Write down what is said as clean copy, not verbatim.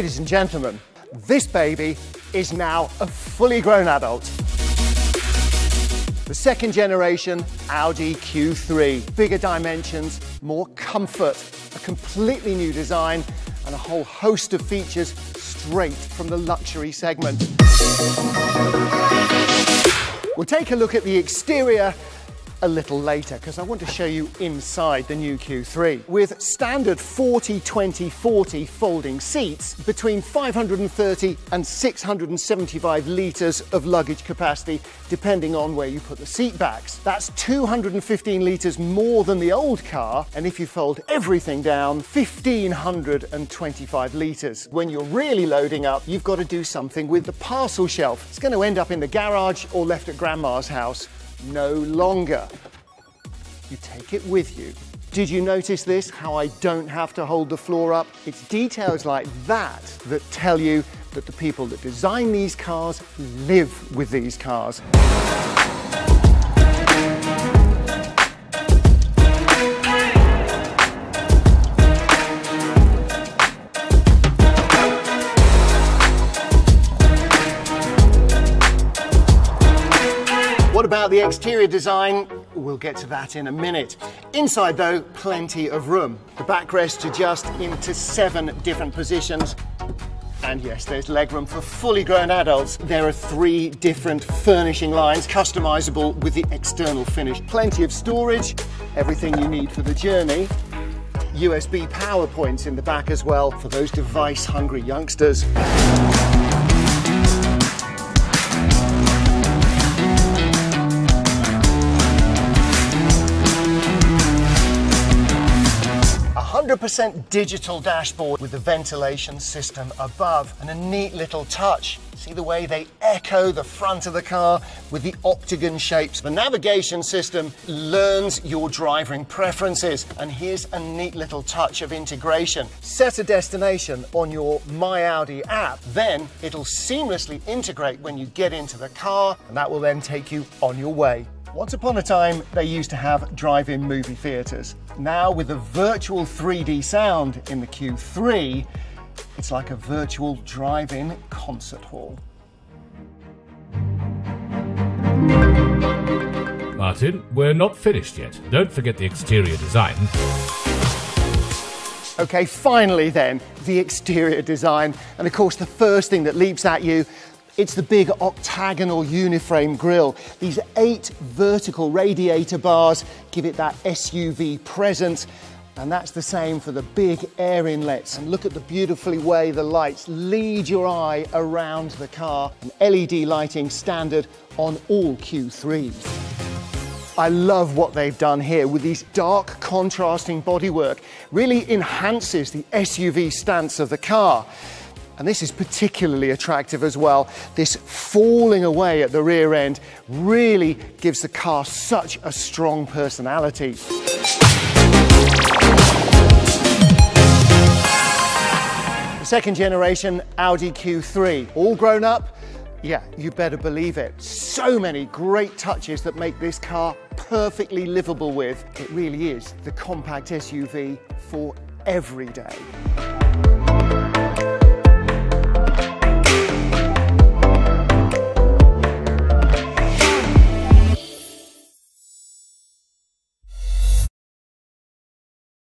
Ladies and gentlemen, this baby is now a fully grown adult. The second generation Audi Q3. Bigger dimensions, more comfort, a completely new design, and a whole host of features straight from the luxury segment. We'll take a look at the exterior a little later, because I want to show you inside the new Q3. With standard 40-20-40 folding seats, between 530 and 675 litres of luggage capacity, depending on where you put the seat backs. That's 215 litres more than the old car, and if you fold everything down, 1,525 litres. When you're really loading up, you've got to do something with the parcel shelf. It's going to end up in the garage or left at Grandma's house. No longer. You take it with you. Did you notice this? How I don't have to hold the floor up? It's details like that that tell you that the people that design these cars live with these cars. What about the exterior design? We'll get to that in a minute. Inside though, plenty of room. The backrest adjusts into 7 different positions. And yes, there's legroom for fully grown adults. There are 3 different furnishing lines, customizable with the external finish. Plenty of storage, everything you need for the journey. USB power points in the back as well for those device-hungry youngsters. 100% digital dashboard with the ventilation system above, and a neat little touch. See the way they echo the front of the car with the octagon shapes. The navigation system learns your driving preferences, and here's a neat little touch of integration. Set a destination on your My Audi app, then it'll seamlessly integrate when you get into the car, and that will then take you on your way. Once upon a time, they used to have drive-in movie theatres. Now, with the virtual 3D sound in the Q3, it's like a virtual drive-in concert hall. Martin, we're not finished yet. Don't forget the exterior design. Okay, finally then, the exterior design. And of course, the first thing that leaps at you, it's the big octagonal uniframe grille. These 8 vertical radiator bars give it that SUV presence, and that's the same for the big air inlets. And look at the beautifully way the lights lead your eye around the car. And LED lighting standard on all Q3s. I love what they've done here with these dark contrasting bodywork. Really enhances the SUV stance of the car. And this is particularly attractive as well. This falling away at the rear end really gives the car such a strong personality. The second generation Audi Q3, all grown up? Yeah, you better believe it. So many great touches that make this car perfectly livable with. It really is the compact SUV for every day.